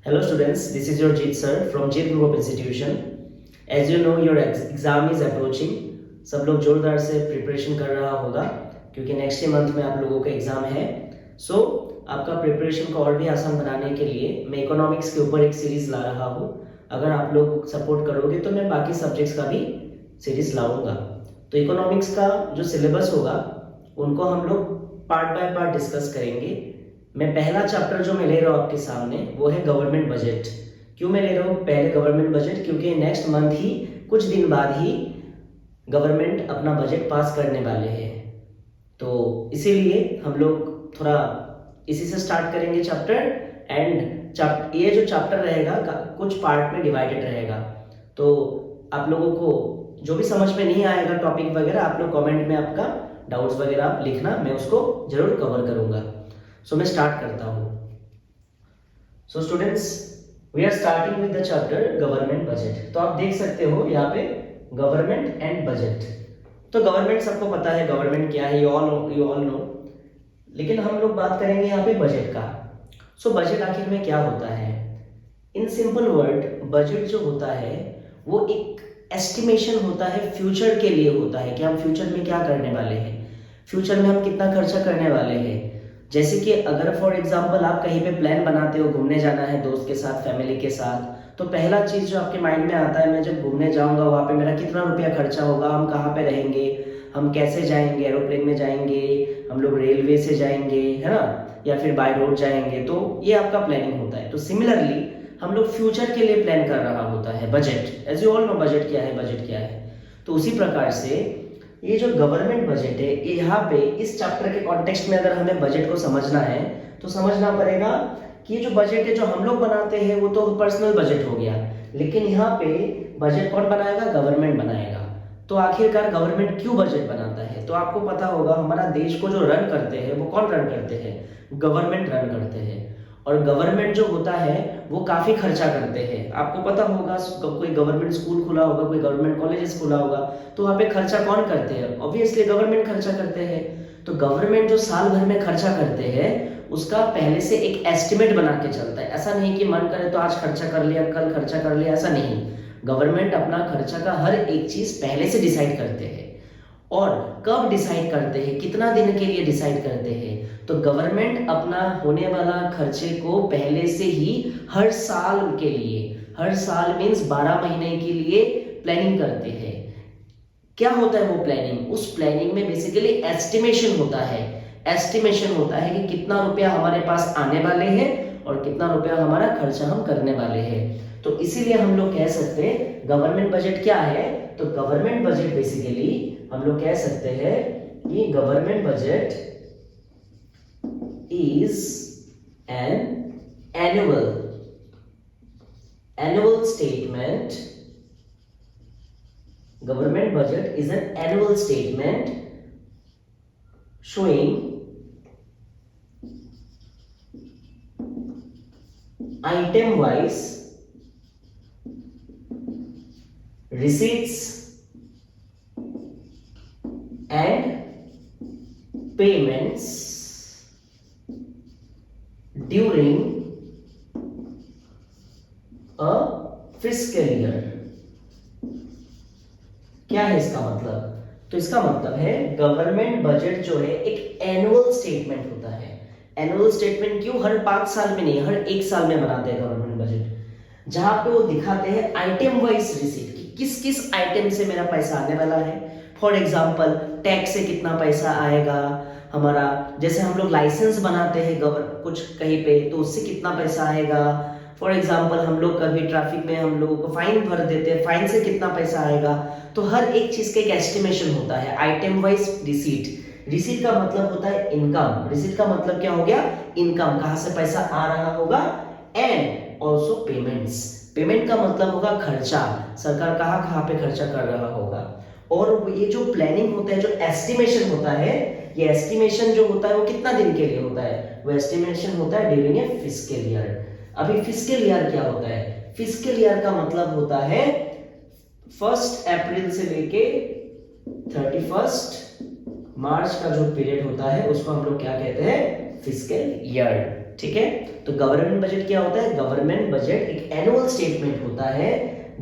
Hello students, this is your Jeet sir from Jeet Group of Institution. As you know, your exam is approaching. सब लोग जोरदार से preparation कर रहा होगा क्योंकि नेक्स्ट मंथ में आप लोगों का एग्जाम है. सो आपका प्रिपरेशन को और भी आसान बनाने के लिए मैं इकोनॉमिक्स के ऊपर एक सीरीज ला रहा हूँ. अगर आप लोग सपोर्ट करोगे तो मैं बाकी सब्जेक्ट्स का भी सीरीज लाऊंगा. तो इकोनॉमिक्स का जो सिलेबस होगा उनको हम लोग पार्ट बाय पार्ट डिस्कस करेंगे. मैं पहला चैप्टर जो मैं ले रहा हूँ आपके सामने वो है गवर्नमेंट बजट. क्यों मैं ले रहा हूँ पहले गवर्नमेंट बजट? क्योंकि नेक्स्ट मंथ ही कुछ दिन बाद ही गवर्नमेंट अपना बजट पास करने वाले हैं. तो इसीलिए हम लोग थोड़ा इसी से स्टार्ट करेंगे चैप्टर. एंड ये जो चैप्टर रहेगा कुछ पार्ट में डिवाइडेड रहेगा. तो आप लोगों को जो भी समझ में नहीं आएगा टॉपिक वगैरह आप लोग कमेंट में आपका डाउट्स वगैरह आप लिखना, मैं उसको जरूर कवर करूंगा. सो मैं स्टार्ट करता हूँ. So students, we are starting with the chapter government budget. तो आप देख सकते हो यहाँ पे गवर्नमेंट एंड बजट. तो गवर्नमेंट सबको पता है गवर्नमेंट क्या है, यू ऑल नो. लेकिन हम लोग बात करेंगे यहाँ पे बजट का. सो बजट आखिर में क्या होता है? इन सिंपल वर्ड, बजट जो होता है वो एक एस्टिमेशन होता है, फ्यूचर के लिए होता है कि हम फ्यूचर में क्या करने वाले हैं, फ्यूचर में हम कितना खर्चा करने वाले हैं. जैसे कि अगर फॉर एग्जांपल आप कहीं पे प्लान बनाते हो, घूमने जाना है दोस्त के साथ, फैमिली के साथ, तो पहला चीज जो आपके माइंड में आता है, मैं जब घूमने जाऊंगा वहां पे मेरा कितना रुपया खर्चा होगा, हम कहाँ पे रहेंगे, हम कैसे जाएंगे, एरोप्लेन में जाएंगे, हम लोग रेलवे से जाएंगे, है ना, या फिर बाय रोड जाएंगे. तो ये आपका प्लानिंग होता है. तो सिमिलरली हम लोग फ्यूचर के लिए प्लान कर रहा होता है budget. As you all know budget क्या है, बजट क्या है. तो उसी प्रकार से ये जो गवर्नमेंट बजट है, यहाँ पे इस चैप्टर के कॉन्टेक्स्ट में अगर हमें बजट को समझना है तो समझना पड़ेगा कि ये जो बजट है जो हम लोग बनाते हैं वो तो पर्सनल बजट हो गया, लेकिन यहाँ पे बजट कौन बनाएगा? गवर्नमेंट बनाएगा. तो आखिरकार गवर्नमेंट क्यों बजट बनाता है? तो आपको पता होगा हमारा देश को जो रन करते हैं वो कौन रन करते हैं? गवर्नमेंट रन करते हैं. और गवर्नमेंट जो होता है वो काफी खर्चा करते हैं. आपको पता होगा कोई गवर्नमेंट स्कूल खुला होगा, कोई गवर्नमेंट कॉलेजेस खुला होगा, तो वहाँ पे खर्चा कौन करते हैं? ऑब्वियसली गवर्नमेंट खर्चा करते हैं. तो गवर्नमेंट जो साल भर में खर्चा करते हैं उसका पहले से एक एस्टिमेट बना के चलता है. ऐसा नहीं कि मन करे तो आज खर्चा कर लिया, कल खर्चा कर लिया, ऐसा नहीं. गवर्नमेंट अपना खर्चा का हर एक चीज पहले से डिसाइड करते हैं. और कब डिसाइड करते हैं, कितना दिन के लिए डिसाइड करते हैं. तो गवर्नमेंट अपना होने वाला खर्चे को पहले से ही हर साल के लिए, हर साल मीन्स 12 महीने के लिए प्लानिंग करते हैं. क्या होता है वो प्लानिंग? उस प्लानिंग में बेसिकली एस्टिमेशन होता है. एस्टिमेशन होता है कि कितना रुपया हमारे पास आने वाले हैं और कितना रुपया हमारा खर्चा हम करने वाले हैं. तो इसीलिए हम लोग कह सकते हैं गवर्नमेंट बजट क्या है. तो गवर्नमेंट बजट बेसिकली हम लोग कह सकते हैं कि government budget is an annual statement. Government budget is an annual statement showing item wise receipts and payments during a fiscal year. क्या है इसका मतलब? तो इसका मतलब है गवर्नमेंट बजट जो है एक एनुअल स्टेटमेंट होता है. एनुअल स्टेटमेंट क्यों? हर 5 साल में नहीं, हर 1 साल में बनाते हैं गवर्नमेंट बजट, जहां पे वो दिखाते हैं आइटम वाइज रिसीट कि किस किस आइटम से मेरा पैसा आने वाला है. फॉर एग्जाम्पल टैक्स से कितना पैसा आएगा हमारा, जैसे हम लोग लाइसेंस बनाते हैं कुछ कहीं पे, तो उससे कितना पैसा आएगा. फॉर एग्जाम्पल हम लोग कभी ट्रैफिक में हम लोगों को फाइन भर देते हैं, फाइन से कितना पैसा आएगा. तो हर एक चीज का एक एस्टिमेशन होता है. Item wise receipt. रिसीट का मतलब होता है इनकम. रिसीट का मतलब क्या हो गया? इनकम, कहां से पैसा आ रहा होगा. And also payments. पेमेंट का मतलब होगा खर्चा, सरकार कहाँ कहाँ पे खर्चा कर रहा होगा. और ये जो प्लानिंग होता है, जो एस्टिमेशन होता है, ये एस्टिमेशन जो होता है वो कितना दिन के लिए होता है? वो एस्टिमेशन होता है ड्यूरिंग ए फिस्कल ईयर. अभी फिस्कल ईयर क्या होता है? फिस्कल ईयर का मतलब होता है 1 अप्रैल से लेके 31 मार्च का जो पीरियड होता है उसको हम लोग क्या कहते हैं, फिस्कल ईयर। ठीक है, तो गवर्नमेंट बजट क्या होता है, गवर्नमेंट बजट एक एनुअल स्टेटमेंट होता है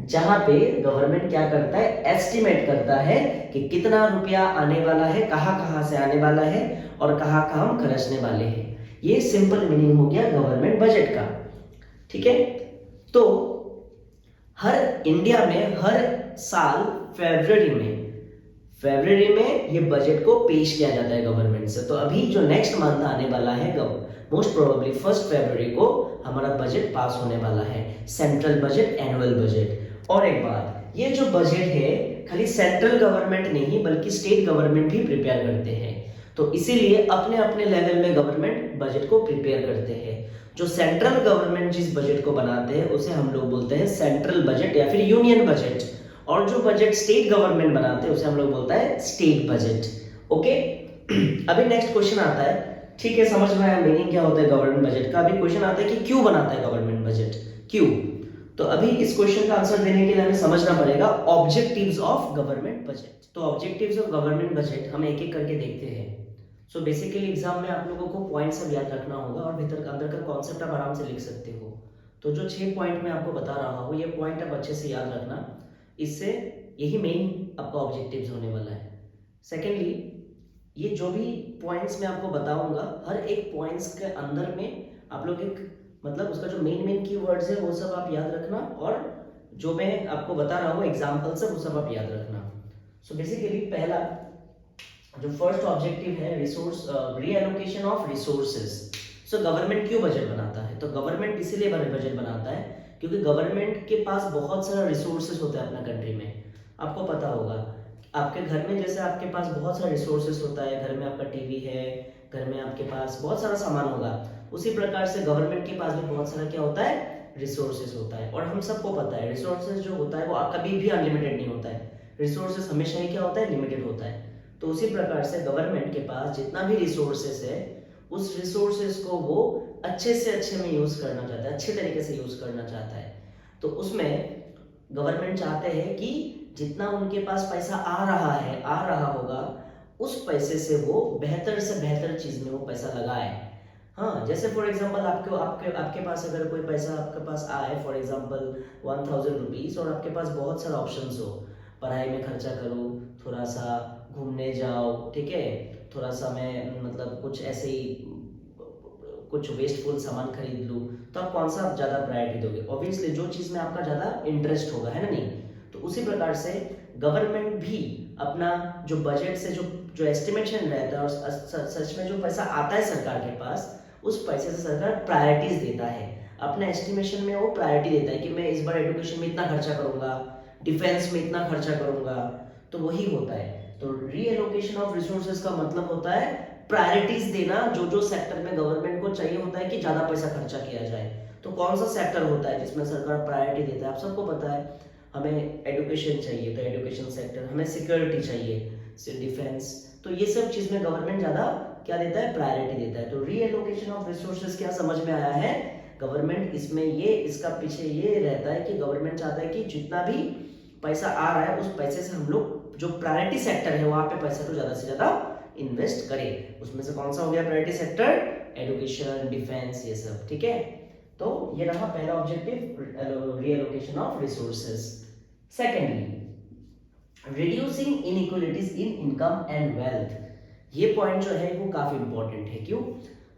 जहां पे गवर्नमेंट क्या करता है, एस्टिमेट करता है कि कितना रुपया आने वाला है, कहां कहां से आने वाला है और कहां कहां हम खर्चने वाले हैं। ये सिंपल मीनिंग हो गया गवर्नमेंट बजट का। ठीक है, तो हर इंडिया में हर साल फरवरी में ये बजट को पेश किया जाता है गवर्नमेंट से। तो अभी जो नेक्स्ट मंथ आने वाला है, मोस्ट प्रोबेबली 1 फरवरी को हमारा बजट पास होने वाला है, सेंट्रल बजट, एनुअल बजट। और एक बात, ये जो बजट है खाली सेंट्रल गवर्नमेंट नहीं बल्कि स्टेट गवर्नमेंट भी प्रिपेयर करते हैं। तो इसीलिए अपने अपने लेवल में गवर्नमेंट बजट को प्रिपेयर करते हैं। जो सेंट्रल गवर्नमेंट जिस बजट को बनाते हैं उसे हम लोग बोलते हैं सेंट्रल बजट या फिर यूनियन बजट, और जो बजट स्टेट गवर्नमेंट बनाते हैं उसे हम लोग बोलता है स्टेट बजट। ओके, अभी नेक्स्ट क्वेश्चन आता है। ठीक है, समझ में आया मीनिंग क्या होता है गवर्नमेंट बजट का। अभी क्वेश्चन आता है कि क्यों बनाता है गवर्नमेंट बजट, क्यों। तो अभी इस क्वेश्चन का आंसर देने के लिए हमें समझना पड़ेगा ऑब्जेक्टिव्स ऑफ गवर्नमेंट बजट। तो ऑब्जेक्टिव्स ऑफ गवर्नमेंट बजट हम एक एक करके देखते हैं। सो बेसिकली एग्जाम में आप लोगों को पॉइंट सब याद रखना होगा और भीतर अंदर का कॉन्सेप्ट आप आराम से लिख सकते हो। तो जो 6 पॉइंट मैं आपको बता रहा हूँ ये पॉइंट आप अच्छे से याद रखना, इससे यही मेन आपका ऑब्जेक्टिव्स होने वाला है। सेकेंडली, ये जो भी पॉइंट्स मैं आपको बताऊंगा हर एक पॉइंट्स के अंदर में आप लोग एक मतलब उसका जो मेन कीवर्ड्स है वो सब आप याद रखना, और जो मैं आपको बता रहा हूँ एग्जाम्पल सब वो सब आप याद रखना। सो बेसिकली पहला जो फर्स्ट ऑब्जेक्टिव है resource reallocation of resources. So government क्यों बजट बनाता है, तो गवर्नमेंट इसीलिए बजट बनाता है क्योंकि गवर्नमेंट के पास बहुत सारा रिसोर्सेज होता है अपना कंट्री में। आपको पता होगा आपके घर में जैसे आपके पास बहुत सारा रिसोर्सेज होता है, घर में आपका टीवी है, घर में आपके पास बहुत सारा सामान होगा, उसी प्रकार से गवर्नमेंट के पास भी बहुत सारा क्या होता है, रिसोर्सेज होता है। और हम सबको पता है रिसोर्सेज जो होता है वो कभी भी अनलिमिटेड नहीं होता है, रिसोर्सेज हमेशा ही क्या होता है, लिमिटेड होता है। तो उसी प्रकार से गवर्नमेंट के पास जितना भी रिसोर्सेस है उस रिसोर्सेस को वो अच्छे से अच्छे में यूज करना चाहता है, अच्छे तरीके से यूज करना चाहता है। तो उसमें गवर्नमेंट चाहते हैं कि जितना उनके पास पैसा आ रहा होगा उस पैसे से वो बेहतर से बेहतर चीज में वो पैसा लगाए। हाँ, जैसे फॉर एग्जांपल आपके आपके आपके पास अगर कोई पैसा आपके पास आए फॉर एग्जांपल 1000 रुपीज, और आपके पास बहुत सारे ऑप्शंस हो, पढ़ाई में खर्चा करूँ, थोड़ा सा घूमने जाओ, ठीक है, थोड़ा सा मैं मतलब कुछ ऐसे ही कुछ वेस्टफुल सामान खरीद लूँ, तो आप कौन सा ज़्यादा प्रायोरिटी दोगे, ऑब्वियसली जो चीज़ में आपका ज़्यादा इंटरेस्ट होगा, है ना नहीं। तो उसी प्रकार से गवर्नमेंट भी अपना जो बजट से जो जो एस्टिमेशन रहता है और सच में जो पैसा आता है सरकार के पास, उस पैसे से सरकार प्रायोरिटीज देता है। अपने एस्टिमेशन में वो प्रायोरिटी देता है कि मैं इस बार एजुकेशन में इतना खर्चा करूंगा, डिफेंस में इतना खर्चा करूंगा, तो वही होता है। तो रीएलोकेशन ऑफ रिसोर्सेज का मतलब होता है प्रायोरिटीज देना, जो जो सेक्टर में गवर्नमेंट को चाहिए होता है कि ज्यादा पैसा खर्चा किया जाए। तो कौन सा सेक्टर होता है जिसमें सरकार प्रायोरिटी देता है, आप सबको पता है, हमें एजुकेशन चाहिए तो एजुकेशन सेक्टर, हमें सिक्योरिटी चाहिए, डिफेंस, तो ये सब चीज में गवर्नमेंट ज्यादा क्या देता है, प्रायोरिटी देता है। तो रीएलोकेशन ऑफ रिसोर्सेज क्या समझ में आया है, गवर्नमेंट इसमें ये इसका पीछे ये रहता है कि गवर्नमेंट चाहता है कि जितना भी पैसा आ रहा है उस पैसे से हम लोग जो प्रायोरिटी सेक्टर है वहां पे पैसा को ज्यादा से ज्यादा इन्वेस्ट करें। उसमें से कौन सा हो गया प्रायोरिटी सेक्टर, एजुकेशन, डिफेंस, ये सब, ठीक है। तो ये रहा पहला objective, reallocation of resources. Secondly, reducing inequalities in income and wealth. ये पॉइंट जो है वो काफी इंपॉर्टेंट है। क्यों,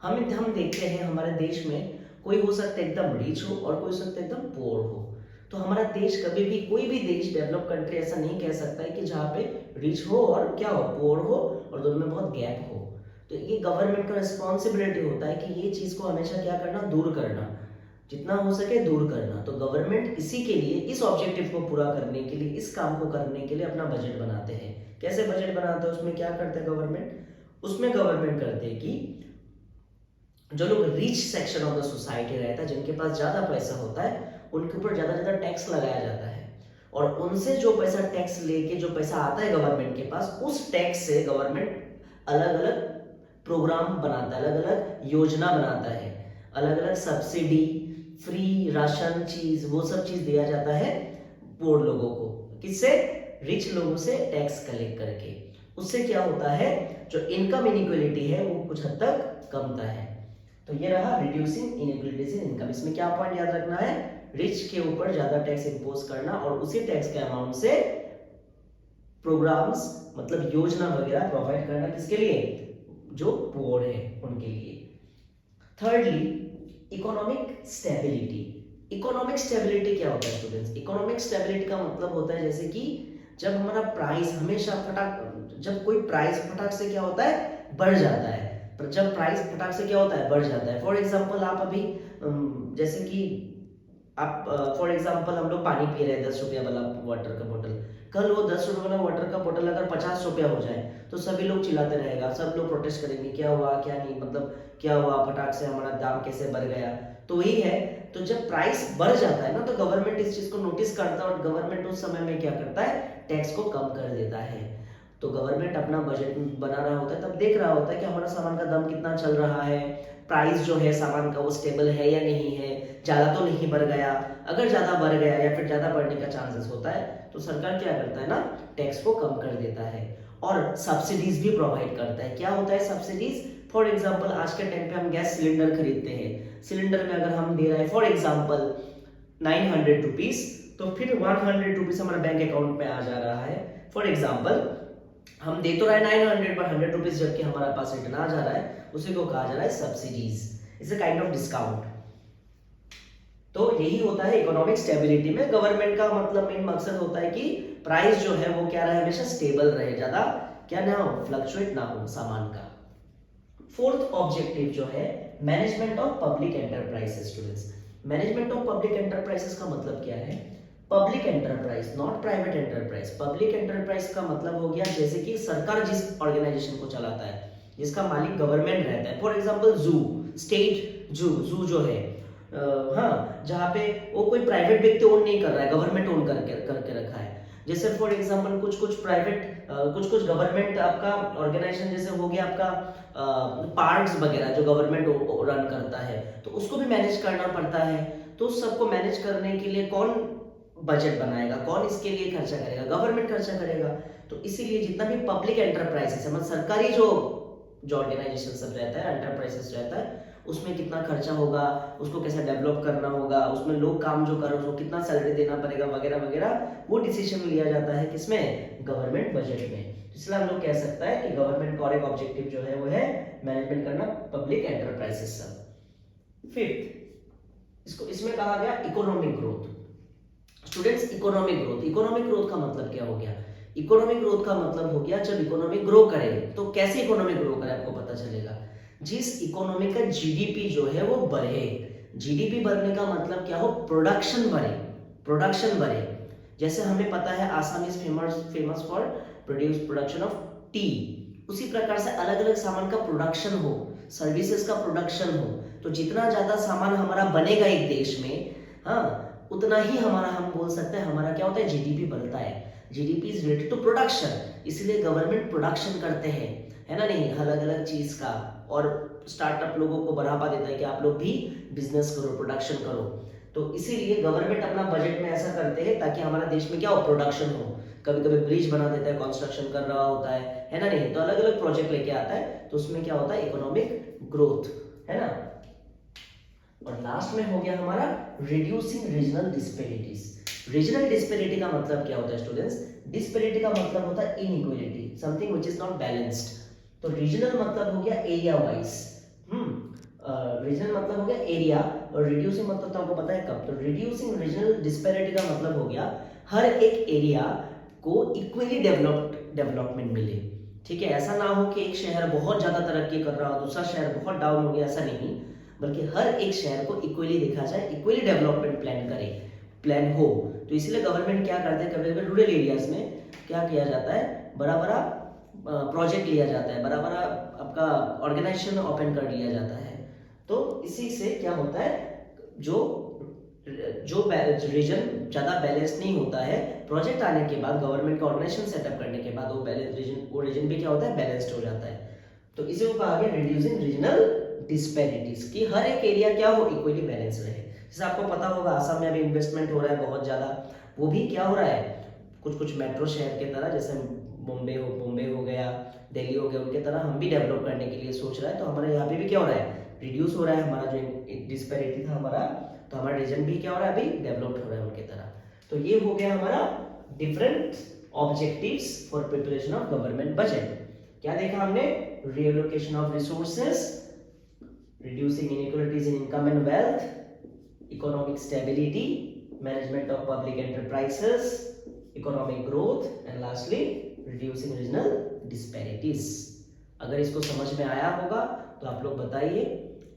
हम देखते हैं हमारे देश में कोई हो सकता है एकदम रिच हो और कोई हो सकता है एकदम पुअर हो। तो हमारा देश कभी भी, कोई भी देश डेवलप कंट्री ऐसा नहीं कह सकता है कि जहाँ पे रिच हो और क्या हो, पुअर हो, और दोनों में बहुत गैप हो। तो ये गवर्नमेंट का रिस्पॉन्सिबिलिटी होता है कि ये चीज को हमेशा क्या करना, दूर करना, जितना हो सके दूर करना। तो गवर्नमेंट इसी के लिए, इस ऑब्जेक्टिव को पूरा करने के लिए, इस काम को करने के लिए अपना बजट बनाते हैं। कैसे बजट बनाते हैं, उसमें क्या करते हैं गवर्नमेंट, उसमें गवर्नमेंट करते हैं कि जो लोग rich section of the society रहता है, जिनके पास ज्यादा पैसा होता है, उनके ऊपर ज्यादा ज्यादा टैक्स लगाया जाता है, और उनसे जो पैसा टैक्स लेके जो पैसा आता है गवर्नमेंट के पास, उस टैक्स से गवर्नमेंट अलग अलग प्रोग्राम बनाता है, अलग अलग योजना बनाता है, अलग अलग सब्सिडी, फ्री राशन चीज, वो सब चीज दिया जाता है पुअर लोगों को, किससे, रिच लोगों से टैक्स कलेक्ट करके। उससे क्या होता है, जो इनकम इनइक्वलिटी है वो कुछ हद तक कमता है। तो ये रहा रिड्यूसिंग इनइक्वलिटीज इन इनकम। इसमें क्या पॉइंट याद रखना है, रिच के ऊपर ज्यादा टैक्स इंपोज करना और उसी टैक्स के अमाउंट से प्रोग्राम्स मतलब योजना वगैरह प्रोवाइड करना, किसके लिए, जो पुअर है उनके लिए। Thirdly, economic stability. Economic stability क्या होता है स्टूडेंट्स? इकोनॉमिक स्टेबिलिटी का मतलब होता है जैसे कि जब हमारा प्राइस हमेशा जब कोई प्राइस फटाक से क्या होता है, बढ़ जाता है। पर जब प्राइस फटाक से क्या होता है, बढ़ जाता है। फॉर एग्जांपल आप अभी जैसे कि आप फॉर एग्जांपल हम लोग पानी पी रहे हैं 10 रुपया वाला वाटर का बोतल, कल वो 10 रुपये वाला वाटर का बोतल अगर 50 रुपया हो जाए तो सभी लोग चिल्लाते रहेगा, सब लोग प्रोटेस्ट करेंगे, क्या हुआ क्या नहीं, मतलब क्या हुआ, फटाक से हमारा दाम कैसे बढ़ गया। तो वही है, तो जब प्राइस बढ़ जाता है ना तो गवर्नमेंट इस चीज को नोटिस करता है और गवर्नमेंट उस समय में क्या करता है, टैक्स को कम कर देता है। तो गवर्नमेंट अपना बजट बना रहा होता है, तब देख रहा होता है कि हमारा सामान का दाम कितना चल रहा है, प्राइस जो है सामान का वो स्टेबल है या नहीं है, ज्यादा तो नहीं बढ़ गया। अगर ज्यादा बढ़ गया या फिर ज्यादा बढ़ने का चांसेस होता है तो सरकार क्या करता है ना, टैक्स को कम कर देता है और सब्सिडीज भी प्रोवाइड करता है। क्या होता है सब्सिडीज? फॉर एग्जाम्पल आज के टाइम पे हम गैस सिलेंडर खरीदते हैं, सिलेंडर में अगर हम दे रहे हैं फॉर एग्जाम्पल 900 रुपीज, तो फिर 100 रुपीज हमारे बैंक अकाउंट में आ जा रहा है। फॉर एग्जाम्पल हम दे तो रहे 900 पर 100 रुपीज जबकि हमारे पास रिटर्न आ जा रहा है, उसी को कहा जा रहा है subsidies. It's a kind of discount. तो यही होता है इकोनॉमिक स्टेबिलिटी में। गवर्नमेंट का मतलब मेन मकसद होता है कि प्राइस जो है वो क्या रहे, हमेशा स्टेबल रहे, ज्यादा क्या ना हो, फ्लक्चुएट ना हो सामान का। फोर्थ ऑब्जेक्टिव जो है management of public enterprises. Students, management of public enterprises का मतलब क्या है? Public enterprise, not private enterprise. Public enterprise का मतलब हो गया जैसे कि सरकार जिस ऑर्गेनाइजेशन को चलाता है, जिसका मालिक गवर्नमेंट रहता है। फॉर एग्जांपल जू, स्टेट जू जो है, हाँ, जहाँ पे वो कोई प्राइवेट व्यक्ति ओन नहीं कर रहा है, गवर्नमेंट ओन करके रखा है। जैसे फॉर एग्जांपल कुछ प्राइवेट कुछ गवर्नमेंट आपका ऑर्गेनाइजेशन जैसे हो गया आपका पार्क्स वगैरह जो गवर्नमेंट रन करता है, तो उसको भी मैनेज करना पड़ता है। तो सबको मैनेज करने के लिए कौन बजट बनाएगा, कौन इसके लिए खर्चा करेगा? गवर्नमेंट खर्चा करेगा। तो इसीलिए जितना भी पब्लिक एंटरप्राइजेस है, मतलब सरकारी जो ऑर्गेनाइजेशन सब रहता है, एंटरप्राइजेस रहता है, उसमें कितना खर्चा होगा, उसको कैसे डेवलप करना होगा, उसमें लोग काम जो कर रहे हैं उसको कितना सैलरी देना पड़ेगा वगैरह वगैरह, वो डिसीजन लिया जाता है किसमें? गवर्नमेंट बजट में। इसलिए हम लोग कह सकता है कि गवर्नमेंट का और एक ऑब्जेक्टिव जो है वो है मैनेजमेंट करना पब्लिक एंटरप्राइजेस सब। फिफ्थ, इसमें कहा गया economic growth. Students, economic growth, economic growth का मतलब क्या हो गया? इकोनॉमिक ग्रोथ का मतलब हो गया जब इकोनॉमी ग्रो करे, तो कैसे इकोनॉमी ग्रो करे आपको पता चलेगा, जिस इकोनॉमी का जीडीपी जो है वो बढ़े। जीडीपी बढ़ने का मतलब क्या हो? प्रोडक्शन बढ़े, प्रोडक्शन बढ़े। जैसे हमें पता है Assam is famous for production of T, उसी प्रकार से अलग अलग सामान का प्रोडक्शन हो, सर्विसेज का प्रोडक्शन हो। तो जितना ज्यादा सामान हमारा बनेगा एक देश में, हाँ, उतना ही हमारा, हम बोल सकते हैं हमारा क्या होता है, जीडीपी बढ़ता है। GDP is related to production, इसलिए गवर्नमेंट प्रोडक्शन करते हैं, है ना, नहीं, अलग अलग चीज का। और स्टार्टअप लोगों को बढ़ावा देता है कि आप लोग भी बिजनेस करो, प्रोडक्शन करो। तो इसीलिए गवर्नमेंट अपना बजट में ऐसा करते हैं ताकि हमारा देश में क्या हो, प्रोडक्शन हो। कभी कभी ब्रिज बना देता है, कंस्ट्रक्शन कर रहा होता है ना, नहीं, तो अलग अलग प्रोजेक्ट लेके आता है, तो उसमें क्या होता है, इकोनॉमिक ग्रोथ, है ना। और लास्ट में हो गया हमारा reducing regional disparities. Regional disparity का मतलब क्या होता है स्टूडेंट्स? डिस्पेरिटी का मतलब होता है inequality, something which is not balanced. तो रीजनल मतलब हो गया एरिया वाइज, रीजनल मतलब हो गया एरिया, और रिड्यूसिंग मतलब तो आपको पता है कब। तो रिड्यूसिंग रीजनल डिस्पेरिटी का मतलब हो गया हर एक एरिया को इक्वली डेवलपमेंट मिले। ठीक है, ऐसा ना हो कि एक शहर बहुत ज्यादा तरक्की कर रहा हो, दूसरा शहर बहुत डाउन हो गया, ऐसा नहीं, बल्कि हर एक शहर को इक्वली देखा जाए, इक्वली डेवलपमेंट प्लान हो। तो इसलिए गवर्नमेंट क्या करते हैं, कभी कभी रूरल एरियाज में क्या किया जाता है, बड़ा बड़ा प्रोजेक्ट लिया जाता है, बड़ा बड़ा आपका ऑर्गेनाइजेशन ओपन कर लिया जाता है। तो इसी से क्या होता है, जो जो रीजन ज्यादा बैलेंस नहीं होता है, प्रोजेक्ट आने के बाद, गवर्नमेंट का ऑर्गेनाइजेशन सेटअप करने के बाद वो रीजन भी क्या होता है, बैलेंस्ड हो जाता है। तो इसे वो कहा गया रिड्यूसिंग रीजनल डिस्पैरिटीज, कि हर एक एरिया क्या हो, इक्वली बैलेंस रहे। जैसे आपको पता होगा आसाम में अभी इन्वेस्टमेंट हो रहा है बहुत ज्यादा, वो भी क्या हो रहा है, कुछ कुछ मेट्रो शहर के तरह, जैसे बॉम्बे हो गया, दिल्ली हो गया, उनके तरह हम भी डेवलप करने के लिए सोच रहा है। तो हमारे यहाँ पे भी क्या हो रहा है, रिड्यूस हो रहा है हमारा जो डिस्पैरिटी था हमारा, तो हमारा रीजन भी क्या हो रहा है, अभी डेवलप्ड हो रहा है उनके तरह। तो ये हो गया हमारा different objectives for preparation of government budget. क्या देखा हमने, reallocation of resources, reducing inequalities in income and wealth, economic stability, management of public enterprises, economic growth and lastly reducing regional disparities. अगर इसको समझ में आया होगा तो आप लोग बताइए,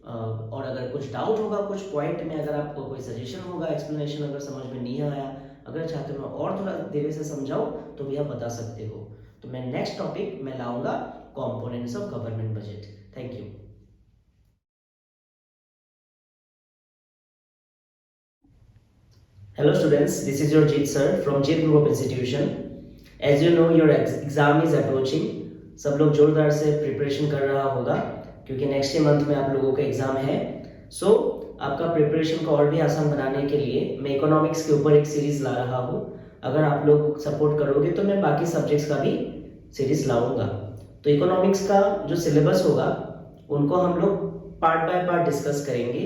और अगर कुछ डाउट होगा कुछ पॉइंट में, अगर आपको कोई सजेशन होगा, एक्सप्लेनेशन अगर समझ में नहीं आया, अगर चाहते हो मैं और थोड़ा देर से समझाऊं तो भी आप बता सकते हो। तो मैं नेक्स्ट टॉपिक में लाऊंगा components of government budget. Thank you. Hello students, this is your Jeet sir from Jeet Group of Institution. As you know your exam is approaching. सब लोग जोरदार से प्रिपरेशन कर रहा होगा क्योंकि नेक्स्ट मंथ में आप लोगों का एग्जाम है। सो आपका प्रिपरेशन को और भी आसान बनाने के लिए मैं इकोनॉमिक्स के ऊपर एक सीरीज ला रहा हूँ। अगर आप लोग सपोर्ट करोगे तो मैं बाकी सब्जेक्ट्स का भी सीरीज लाऊंगा। तो इकोनॉमिक्स का जो सिलेबस होगा उनको हम लोग पार्ट बाय पार्ट डिस्कस करेंगे।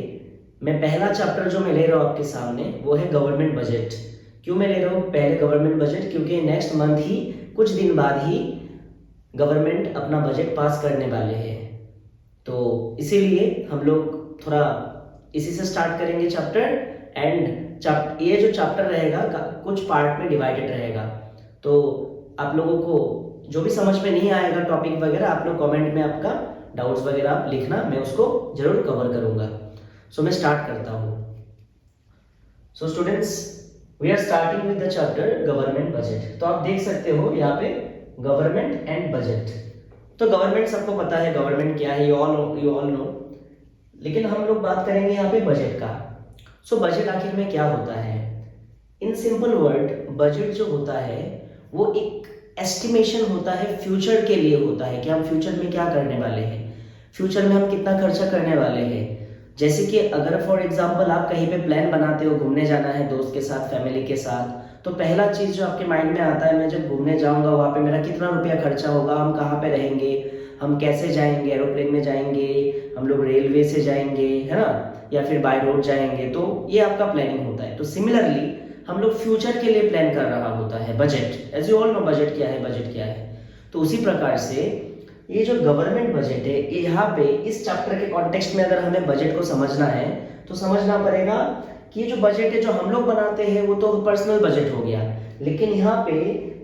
मैं पहला चैप्टर जो मैं ले रहा हूँ आपके सामने वो है गवर्नमेंट बजट। क्यों मैं ले रहा हूँ पहले गवर्नमेंट बजट, क्योंकि नेक्स्ट मंथ ही कुछ दिन बाद ही गवर्नमेंट अपना बजट पास करने वाले हैं। तो इसीलिए हम लोग थोड़ा इसी से स्टार्ट करेंगे चैप्टर, एंड ये जो चैप्टर रहेगा कुछ पार्ट में डिवाइडेड रहेगा। तो आप लोगों को जो भी समझ में नहीं आएगा टॉपिक वगैरह, आप लोग कमेंट में आपका डाउट्स वगैरह आप लिखना, मैं उसको जरूर कवर करूंगा। सो मैं स्टार्ट करता हूँ। So students, we are starting with the chapter government budget. तो आप देख सकते हो यहाँ पे गवर्नमेंट एंड बजट। तो गवर्नमेंट सबको पता है गवर्नमेंट क्या है, यू ऑल नो। लेकिन हम लोग बात करेंगे यहाँ पे बजट का। सो बजट आखिर में क्या होता है? इन सिंपल वर्ड, बजट जो होता है वो एक एस्टिमेशन होता है, फ्यूचर के लिए होता है कि हम फ्यूचर में क्या करने वाले हैं, फ्यूचर में हम कितना खर्चा करने वाले हैं। जैसे कि अगर फॉर एग्जांपल आप कहीं पे प्लान बनाते हो, घूमने जाना है दोस्त के साथ, फैमिली के साथ, तो पहला चीज जो आपके माइंड में आता है, मैं जब घूमने जाऊंगा वहां पे मेरा कितना रुपया खर्चा होगा, हम कहाँ पे रहेंगे, हम कैसे जाएंगे, एरोप्लेन में जाएंगे, हम लोग रेलवे से जाएंगे, है ना, या फिर बाय रोड जाएंगे। तो ये आपका प्लानिंग होता है। तो सिमिलरली हम लोग फ्यूचर के लिए प्लान कर रहा होता है budget. As you all know budget क्या है, बजट क्या है। तो उसी प्रकार से ये जो गवर्नमेंट बजट है, यहाँ पे इस चैप्टर के कॉन्टेक्स्ट में अगर हमें बजट को समझना है तो समझना पड़ेगा कि ये जो बजट है जो हम लोग बनाते हैं वो तो पर्सनल बजट हो गया, लेकिन यहाँ पे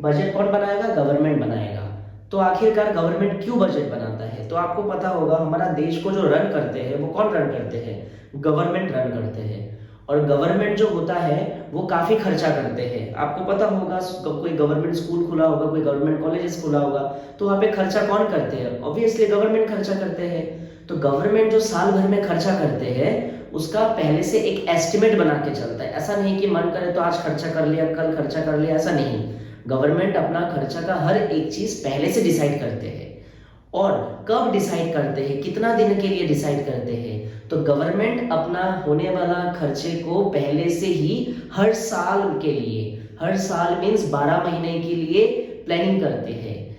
बजट कौन बनाएगा? गवर्नमेंट बनाएगा। तो आखिरकार गवर्नमेंट क्यों बजट बनाता है? तो आपको पता होगा हमारा देश को जो रन करते हैं वो कौन रन करते हैं? गवर्नमेंट रन करते हैं। और गवर्नमेंट जो होता है वो काफी खर्चा करते हैं। आपको पता होगा कोई गवर्नमेंट स्कूल खुला होगा, कोई गवर्नमेंट कॉलेजेस खुला होगा, तो वहाँ पे खर्चा कौन करते हैं? ऑब्वियसली गवर्नमेंट खर्चा करते हैं। तो गवर्नमेंट जो साल भर में खर्चा करते हैं उसका पहले से एक एस्टिमेट बना के चलता है। ऐसा नहीं कि मन करे तो आज खर्चा कर लिया, कल खर्चा कर लिया, ऐसा नहीं। गवर्नमेंट अपना खर्चा का हर एक चीज पहले से डिसाइड करते हैं। और कब डिसाइड करते हैं, कितना दिन के लिए डिसाइड करते हैं? तो गवर्नमेंट अपना होने वाला खर्चे को पहले से ही हर साल के लिए, हर साल मीन्स 12 महीने के लिए प्लानिंग करते हैं।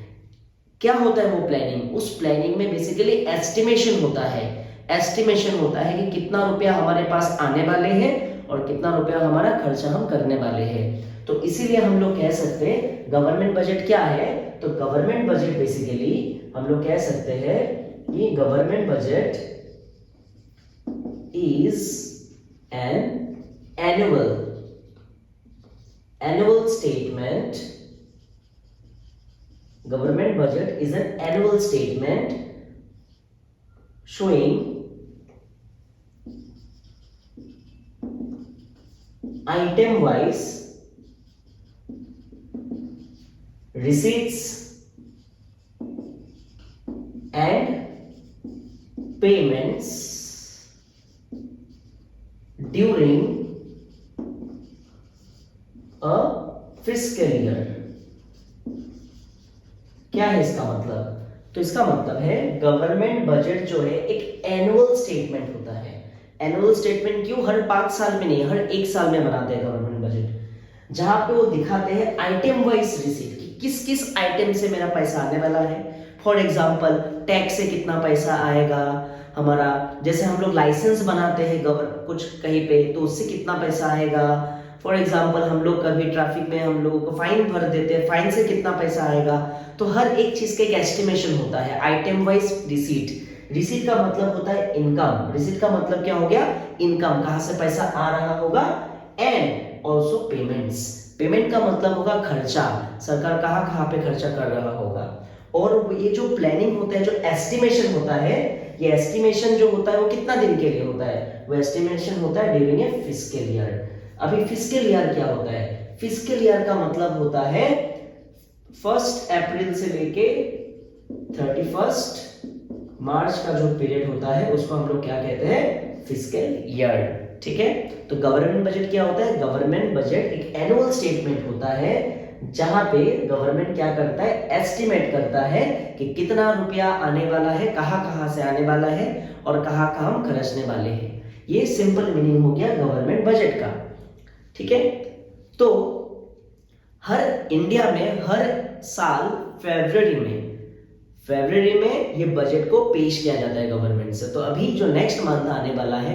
क्या होता है वो प्लानिंग? उस प्लानिंग में बेसिकली एस्टिमेशन होता है। एस्टिमेशन होता है कि कितना रुपया हमारे पास आने वाले हैं और कितना रुपया हमारा खर्चा हम करने वाले हैं। तो इसीलिए हम लोग कह सकते हैं गवर्नमेंट बजट क्या है? तो गवर्नमेंट बजट बेसिकली हम लोग कह सकते हैं कि government budget is an annual statement. Government budget is an annual statement showing item wise receipts and payments during a fiscal year। क्या है इसका मतलब? तो इसका मतलब है गवर्नमेंट बजट जो है एक एनुअल स्टेटमेंट होता है। एनुअल स्टेटमेंट क्यों? हर 5 साल में नहीं, हर 1 साल में बनाते हैं गवर्नमेंट बजट, जहां पे वो दिखाते हैं आइटम वाइज रिसीट कि किस किस आइटम से मेरा पैसा आने वाला है। फॉर एग्जाम्पल टैक्स से कितना पैसा आएगा हमारा, जैसे हम लोग लाइसेंस बनाते हैं कुछ कहीं पे, तो उससे कितना पैसा आएगा। फॉर एग्जाम्पल हम लोग कभी ट्रैफिक में हम लोगों को फाइन भर देते हैं, फाइन से कितना पैसा आएगा। तो हर एक चीज का एक एस्टिमेशन होता है। आइटम वाइज रिसीट, रिसीट का मतलब होता है इनकम, रिसीट का मतलब क्या हो गया, इनकम, कहां से पैसा आ रहा होगा। एंड ऑल्सो पेमेंट्स, पेमेंट का मतलब होगा खर्चा, सरकार कहाँ कहाँ पे खर्चा कर रहा होगा। और ये जो प्लानिंग होता है, जो एस्टिमेशन होता है, ये एस्टिमेशन जो होता है वो कितना दिन के लिए होता है, वो एस्टिमेशन होता है ड्यूरिंग ए फिस्कल ईयर। अभी फिस्कल ईयर क्या होता है, फिस्कल ईयर का मतलब होता है 1 अप्रैल से लेके 31 मार्च का जो पीरियड होता है उसको हम लोग क्या कहते हैं, फिस्कल ईयर। ठीक है, तो गवर्नमेंट बजट क्या होता है, गवर्नमेंट बजट एक एनुअल स्टेटमेंट होता है जहां पे गवर्नमेंट क्या करता है, एस्टिमेट करता है कि कितना रुपया आने वाला है, कहां कहां से आने वाला है और कहां कहां हम खर्चने वाले हैं। ये सिंपल मीनिंग हो गया गवर्नमेंट बजट का। ठीक है, तो हर इंडिया में हर साल फरवरी में ये बजट को पेश किया जाता है गवर्नमेंट से। तो अभी जो नेक्स्ट मंथ आने वाला है,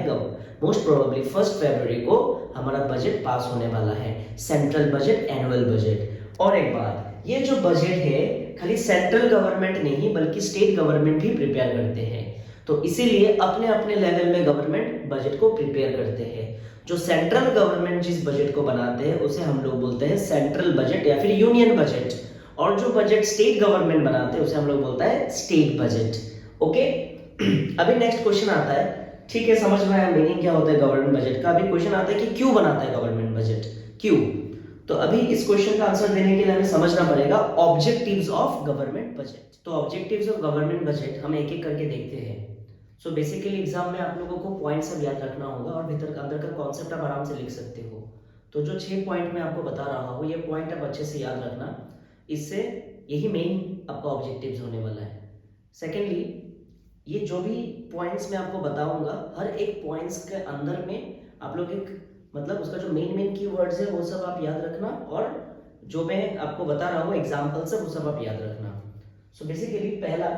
मोस्ट प्रोबेबली 1 फरवरी को हमारा बजट पास होने वाला है, सेंट्रल बजट, एनुअल बजट। और एक बात, ये जो बजट है खाली सेंट्रल गवर्नमेंट नहीं बल्कि स्टेट गवर्नमेंट भी प्रिपेयर करते हैं। तो इसीलिए अपने अपने लेवल में गवर्नमेंट बजट को प्रिपेयर करते हैं। जो सेंट्रल गवर्नमेंट जिस बजट को बनाते हैं उसे हम लोग बोलते हैं सेंट्रल बजट या फिर यूनियन बजट, और जो बजट स्टेट गवर्नमेंट बनाते हैं उसे हम लोग बोलता है स्टेट बजट। ओके, अभी नेक्स्ट क्वेश्चन आता है। ठीक है, समझ में आया मीनिंग क्या होता है गवर्नमेंट बजट का। अभी क्वेश्चन आता है कि क्यों बनाता है गवर्नमेंट बजट, क्यों। तो अभी इस क्वेश्चन का आंसर देने के लिए हमें समझना पड़ेगा ऑब्जेक्टिव्स ऑफ गवर्नमेंट बजट। तो ऑब्जेक्टिव्स ऑफ गवर्नमेंट बजट हम एक एक करके देखते हैं। सो बेसिकली एग्जाम में आप लोगों को पॉइंट सब याद रखना होगा और भीतर अंदर का कॉन्सेप्ट आप आराम से लिख सकते हो। तो जो 6 पॉइंट मैं आपको बता रहा हूँ, ये पॉइंट आप अच्छे से याद रखना, इससे यही मेन आपका ऑब्जेक्टिव्स होने वाला है। सेकेंडली, ये जो भी पॉइंट्स मैं आपको बताऊंगा, हर एक पॉइंट्स के अंदर में आप लोग एक मतलब उसका जो मेन कीवर्ड्स है वो सब आप याद रखना, और जो मैं आपको बता रहा हूँ एग्जाम्पल सब वो सब आप याद रखना। सो बेसिकली पहला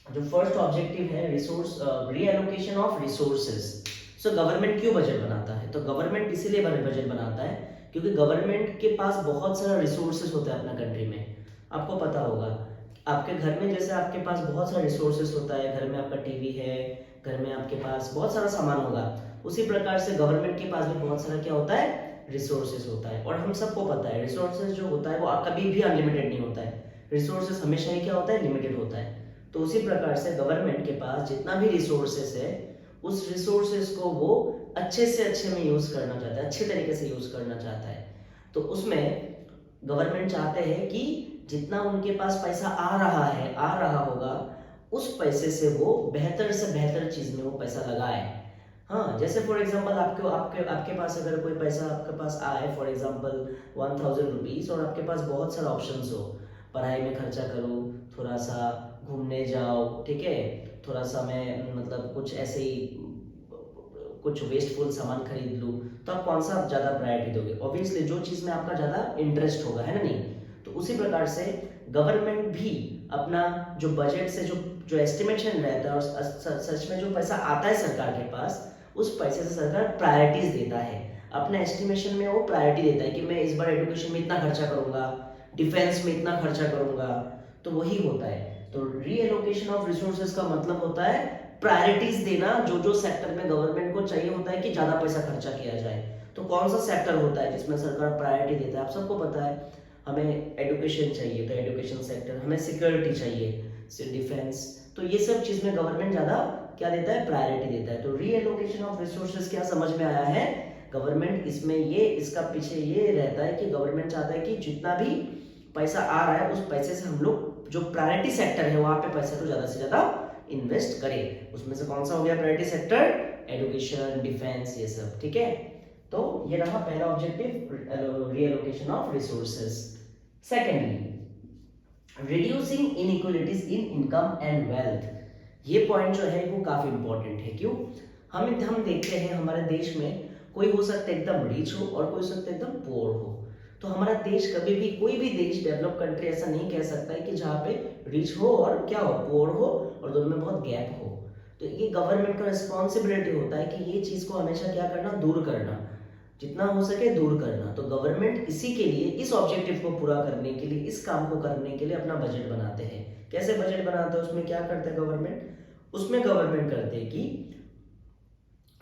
जो फर्स्ट ऑब्जेक्टिव है, resource reallocation of resources. So government क्यों बजट बनाता है, तो गवर्नमेंट इसीलिए बजट बनाता है क्योंकि गवर्नमेंट के पास बहुत सारा रिसोर्सेज होता है अपना कंट्री में। आपको पता होगा आपके घर में जैसे आपके पास बहुत सारा रिसोर्सेज होता है, घर में आपका टीवी है, घर में आपके पास बहुत सारा सामान होगा, उसी प्रकार से गवर्नमेंट के पास भी बहुत सारा क्या होता है, रिसोर्सेज होता है। और हम सबको पता है रिसोर्सेज जो होता है वो कभी भी अनलिमिटेड नहीं होता है, रिसोर्सेज हमेशा ही क्या होता है, लिमिटेड होता है। तो उसी प्रकार से गवर्नमेंट के पास जितना भी रिसोर्सेस है उस रिसोर्सेस को वो अच्छे से अच्छे में यूज करना चाहता है, अच्छे तरीके से यूज करना चाहता है। तो उसमें गवर्नमेंट चाहते हैं कि जितना उनके पास पैसा आ रहा होगा, उस पैसे से वो बेहतर से बेहतर चीज में वो पैसा लगाए। हाँ, जैसे फॉर एग्जांपल आपके आपके आपके पास अगर कोई पैसा आपके पास आए, फॉर एग्जांपल 1000 रुपीज, और आपके पास बहुत सारे ऑप्शंस हो, पढ़ाई में खर्चा करूँ, थोड़ा सा घूमने जाओ, ठीक है, थोड़ा सा मैं मतलब कुछ ऐसे ही कुछ वेस्टफुल सामान खरीद लूँ, तो आप कौन सा ज़्यादा प्रायोरिटी दोगे, ऑब्वियसली जो चीज़ में आपका ज़्यादा इंटरेस्ट होगा, है ना नहीं। तो उसी प्रकार से गवर्नमेंट भी अपना जो बजट से जो एस्टिमेशन रहता है और सच में जो पैसा आता है सरकार के पास, उस पैसे से सरकार प्रायोरिटीज देता है। अपने एस्टिमेशन में वो प्रायोरिटी देता है कि मैं इस बार एजुकेशन में इतना खर्चा करूंगा, डिफेंस में इतना खर्चा करूंगा, तो वही होता है। तो रीएलोकेशन ऑफ रिसोर्सेज का मतलब होता है प्रायोरिटीज देना, जो सेक्टर में गवर्नमेंट को चाहिए होता है कि ज्यादा पैसा खर्चा किया जाए। तो कौन सा सेक्टर होता है जिसमें सरकार प्रायोरिटी देता है, आप सबको पता है, हमें एजुकेशन चाहिए तो एजुकेशन सेक्टर, हमें सिक्योरिटी चाहिए डिफेंस, तो ये सब चीज में गवर्नमेंट ज्यादा क्या देता है, प्रायोरिटी देता है। तो रीएलोकेशन ऑफ रिसोर्सेज क्या समझ में आया है, गवर्नमेंट इसमें ये इसका पीछे ये रहता है कि गवर्नमेंट चाहता है कि जितना भी पैसा आ रहा है उस पैसे से हम लोग जो प्रायोरिटी सेक्टर है वहां पे पैसे को ज्यादा से ज्यादा इन्वेस्ट करें। उसमें से कौन सा हो गया प्रायोरिटी सेक्टर, एजुकेशन, डिफेंस, ये सब, ठीक है। तो ये रहा पहला objective, reallocation of resources. Secondly, reducing inequalities in income and wealth. ये पॉइंट जो है वो काफी इंपॉर्टेंट है। क्यों, हम देखते हैं हमारे देश में कोई हो सकता है एकदम रिच हो और कोई हो सकता है एकदम पुअर हो। तो हमारा देश कभी भी, कोई भी देश, डेवलप कंट्री ऐसा नहीं कह सकता है कि जहाँ पे रिच हो और क्या हो, पुअर हो, और दोनों में बहुत गैप हो। तो ये गवर्नमेंट का रिस्पॉन्सिबिलिटी होता है कि ये चीज को हमेशा क्या करना, दूर करना, जितना हो सके दूर करना। तो गवर्नमेंट इसी के लिए, इस ऑब्जेक्टिव को पूरा करने के लिए, इस काम को करने के लिए अपना बजट बनाते हैं। कैसे बजट बनाते हैं, उसमें क्या करते हैं गवर्नमेंट, उसमें गवर्नमेंट करते हैं कि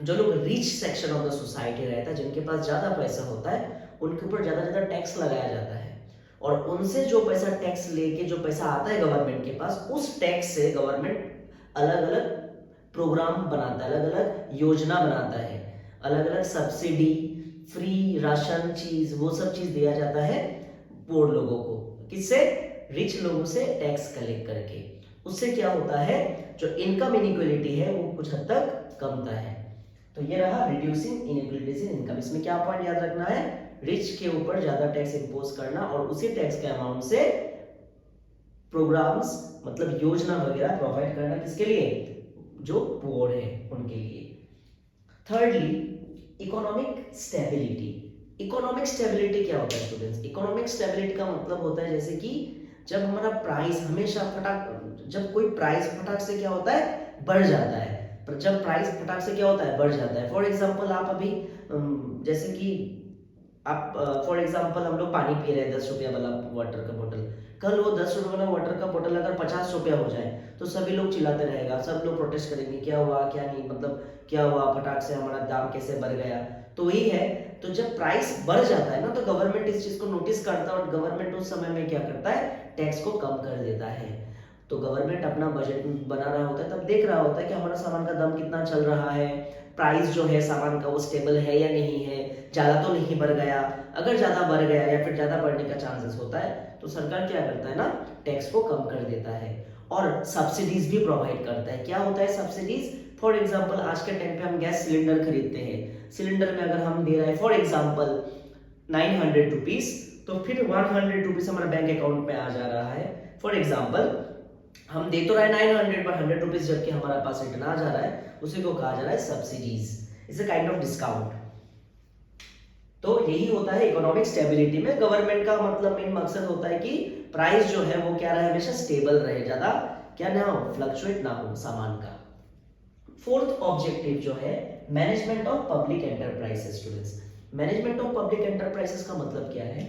जो लोग rich section of the society रहता है, जिनके पास ज्यादा पैसा होता है, उनके ऊपर ज्यादा ज्यादा टैक्स लगाया जाता है, और उनसे जो पैसा टैक्स लेके जो पैसा आता है गवर्नमेंट के पास, उस टैक्स से गवर्नमेंट अलग अलग प्रोग्राम बनाता है, अलग अलग योजना बनाता है, अलग अलग सब्सिडी, फ्री राशन चीज, वो सब चीज दिया जाता है पोर लोगों को। किससे, रिच लोगों से टैक्स कलेक्ट करके। उससे क्या होता है, जो इनकम इनइक्वालिटी है वो कुछ हद तक कमता है। तो ये रहा रिड्यूसिंग इनइक्वालिटीज इन इनकम। इसमें क्या पॉइंट याद रखना है, रिच के ऊपर ज्यादा टैक्स इंपोज करना और उसी टैक्स के अमाउंट से प्रोग्राम्स, मतलब योजना वगैरह प्रोवाइड करना, किसके लिए, जो पुअर है उनके लिए। Thirdly, economic stability. Economic stability क्या होता है स्टूडेंट्स, इकोनॉमिक स्टेबिलिटी का मतलब होता है जैसे कि जब हमारा प्राइस हमेशा जब कोई प्राइस फटाक से क्या होता है, बढ़ जाता है, पर जब प्राइस फटाक से क्या होता है, बढ़ जाता है। फॉर एग्जांपल आप अभी जैसे कि आप फॉर एग्जांपल हम लोग पानी पी रहे हैं 10 रुपया वाला वाटर का बोतल, कल वो 10 रुपये वाला वाटर का बोतल अगर 50 रुपया हो जाए तो सभी लोग चिल्लाते रहेगा, सब लोग प्रोटेस्ट करेंगे, क्या हुआ क्या नहीं, मतलब क्या हुआ, फटाक से हमारा दाम कैसे बढ़ गया। तो वही है, तो जब प्राइस बढ़ जाता है ना, तो गवर्नमेंट इस चीज को नोटिस करता है और गवर्नमेंट उस समय में क्या करता है, टैक्स को कम कर देता है। तो गवर्नमेंट अपना बजट बना रहा होता है, तब देख रहा होता है कि हमारा सामान का दाम कितना चल रहा है, प्राइस जो है सामान का वो स्टेबल है या नहीं है, ज्यादा तो नहीं बढ़ गया। अगर ज्यादा बढ़ गया या फिर ज्यादा बढ़ने का चांसेस होता है, तो सरकार क्या करता है ना, टैक्स को कम कर देता है और सब्सिडीज भी प्रोवाइड करता है। क्या होता है सब्सिडीज, फॉर एग्जाम्पल आज के टाइम पे हम गैस सिलेंडर खरीदते हैं, सिलेंडर में अगर हम दे रहे हैं फॉर एग्जाम्पल 900 रुपीज, तो फिर 100 रुपीज हमारे बैंक अकाउंट में आ जा रहा है। फॉर एग्जाम्पल हम दे तो रहे 900 पर 100 रुपीज जबकि हमारे पास रिटर्न आ जा रहा है, उसी को कहा जा रहा है subsidies, it's a kind of discount. तो यही होता है इकोनॉमिक स्टेबिलिटी में। गवर्नमेंट का मतलब मेन मकसद होता है कि प्राइस जो है वो क्या रहे, हमेशा स्टेबल रहे, ज्यादा क्या ना हो, फ्लक्चुएट ना हो सामान का। फोर्थ ऑब्जेक्टिव जो है management of public enterprises. Students, management of public enterprises का मतलब क्या है,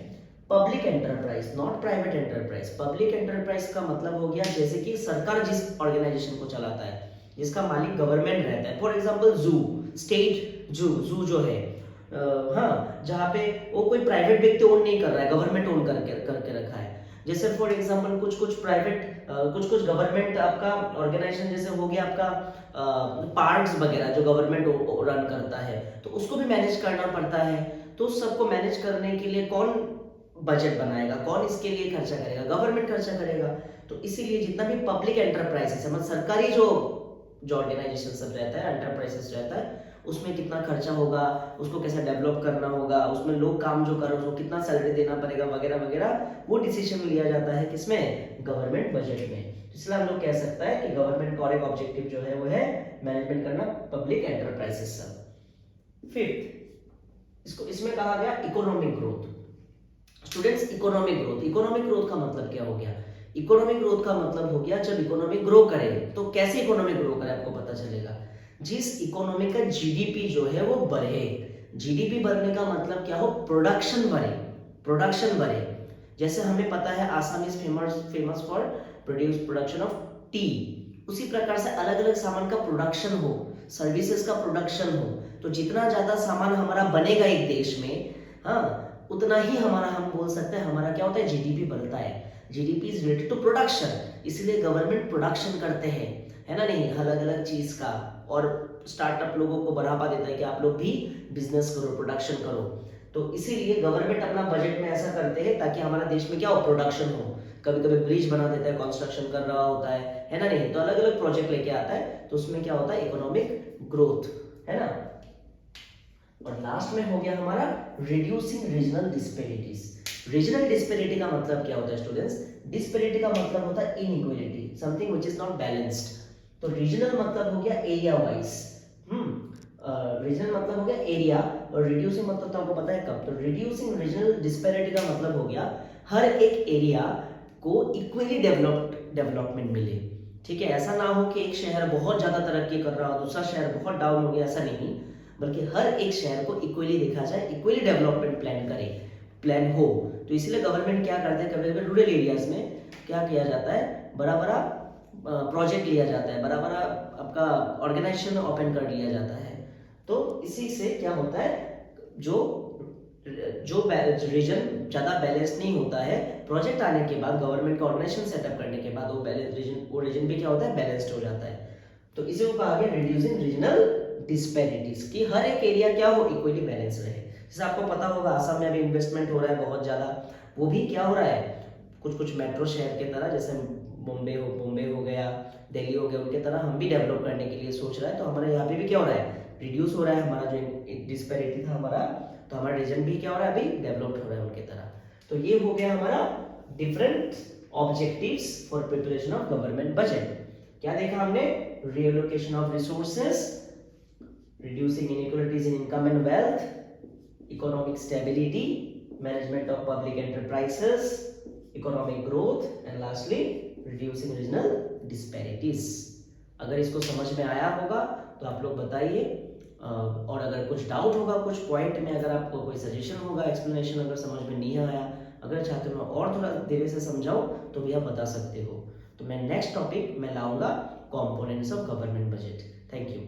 public enterprise not private enterprise. Public enterprise का मतलब हो गया जैसे कि सरकार जिस ऑर्गेनाइजेशन को चलाता है, जिसका मालिक गवर्नमेंट रहता है। फॉर एग्जांपल जू, स्टेट जू जो है, हाँ, जहाँ पे वो कोई प्राइवेट व्यक्ति ओन नहीं कर रहा है, गवर्नमेंट ओन करके रखा है। जैसे फॉर एग्जांपल कुछ कुछ प्राइवेट, कुछ कुछ गवर्नमेंट आपका ऑर्गेनाइजेशन, जैसे हो गया आपका पार्क्स वगैरह जो गवर्नमेंट रन करता है, तो उसको भी मैनेज करना पड़ता है। तो सबको मैनेज करने के लिए कौन बजट बनाएगा, कौन इसके लिए खर्चा करेगा, गवर्नमेंट खर्चा करेगा। तो इसीलिए जितना भी पब्लिक एंटरप्राइजेस है, मतलब सरकारी जो ऑर्गेनाइजेशन सब रहता है, एंटरप्राइजेस रहता है, उसमें कितना खर्चा होगा, उसको कैसे डेवलप करना होगा, उसमें लोग काम जो कर रहे हैं उसको कितना सैलरी देना पड़ेगा वगैरह वगैरह, वो डिसीजन लिया जाता है किसमें, गवर्नमेंट बजट में। इसलिए हम लोग कह सकता है कि गवर्नमेंट का और एक ऑब्जेक्टिव जो है वो है मैनेजमेंट करना पब्लिक एंटरप्राइजेस सब। फिफ्थ, इसमें कहा गया economic growth. Students, economic growth, economic growth का मतलब क्या हो गया, इकोनॉमिक ग्रोथ का मतलब हो गया जब इकोनॉमी ग्रो करे, तो कैसे इकोनॉमी ग्रो करे आपको पता चलेगा, जिस इकोनॉमी का जीडीपी जो है वो बढ़े। जीडीपी बढ़ने का मतलब क्या हो, प्रोडक्शन बढ़े, प्रोडक्शन बढ़े। जैसे हमें पता है Assam is famous for production of T, उसी प्रकार से अलग अलग सामान का प्रोडक्शन हो, सर्विसेज का प्रोडक्शन हो। तो जितना ज्यादा सामान हमारा बनेगा एक देश में, हाँ, उतना ही हमारा, हम बोल सकते हैं हमारा क्या होता है, जीडीपी बढ़ता है। GDP is related to production, इसलिए गवर्नमेंट प्रोडक्शन करते हैं, है ना, नहीं, अलग अलग चीज का, और स्टार्टअप लोगों को बढ़ावा देता है कि आप लोग भी बिजनेस करो, प्रोडक्शन करो। तो इसीलिए गवर्नमेंट अपना बजट में ऐसा करते हैं ताकि हमारा देश में क्या हो, प्रोडक्शन हो। कभी कभी ब्रिज बना देता है, कंस्ट्रक्शन कर रहा होता है ना, नहीं, तो अलग अलग प्रोजेक्ट लेके आता है, तो उसमें क्या होता है, इकोनॉमिक ग्रोथ, है ना। और लास्ट में हो गया हमारा reducing regional disparities. Regional disparity का मतलब क्या होता है स्टूडेंट्स, डिस्पेरिटी का मतलब होता है inequality, something which is not balanced. तो रीजनल मतलब हो गया एरिया वाइज, रीजनल मतलब हो गया एरिया, और रिड्यूसिंग मतलब तो आपको पता है कब। तो रिड्यूसिंग रीजनल डिस्पैरिटी का मतलब हो गया हर एक एरिया को इक्वली डेवलपमेंट मिले। ठीक है, ऐसा ना हो कि एक शहर बहुत ज़्यादा तरक्की कर रहा हो, दूसरा शहर बहुत डाउन हो गया, ऐसा नहीं, बल्कि हर एक शहर को इक्वली देखा जाए, इक्वली डेवलपमेंट प्लान हो। तो इसलिए गवर्नमेंट क्या करते हैं, कभी कभी रूरल एरियाज में क्या किया जाता है, बड़ा बड़ा प्रोजेक्ट लिया जाता है, बड़ा बड़ा आपका ऑर्गेनाइजेशन ओपन कर लिया जाता है। तो इसी से क्या होता है, जो जो रीजन ज़्यादा बैलेंस नहीं होता है, प्रोजेक्ट आने के बाद, गवर्नमेंट का ऑर्गेनाइजेशन सेटअप करने के बाद वो रीजन भी क्या होता है, बैलेंस्ड हो जाता है। तो इसे वो कहा गया रिड्यूसिंग रीजनल डिस्पैरिटीज, कि हर एक एरिया क्या हो, इक्वली बैलेंस रहे। जैसे आपको पता होगा आसाम में अभी इन्वेस्टमेंट हो रहा है बहुत ज़्यादा, वो भी क्या हो रहा है, कुछ कुछ मेट्रो शहर के तरह, जैसे मुंबई हो गया, दिल्ली हो गया, उनके तरह हम भी डेवलप करने के लिए सोच रहा है। तो हमारे यहाँ पे भी क्या हो रहा है, रिड्यूस हो रहा है हमारा जो डिस्पैरिटी था हमारा, तो हमारा रीजन भी क्या हो रहा है, अभी डेवलप्ड हो रहा है उनके तरह। तो ये हो गया हमारा different objectives for preparation of government budget. क्या देखा हमने, reallocation of resources, reducing inequalities in income and wealth, economic stability, management of public enterprises, economic growth, and lastly reducing regional disparities. अगर इसको समझ में आया होगा तो आप लोग बताइए, और अगर कुछ डाउट होगा कुछ पॉइंट में, अगर आपको कोई सजेशन होगा, एक्सप्लेनेशन अगर समझ में नहीं आया, अगर चाहते हो मैं और थोड़ा धीरे से समझाऊं तो भी आप बता सकते हो। तो मैं नेक्स्ट टॉपिक में लाऊंगा components of government budget. Thank you.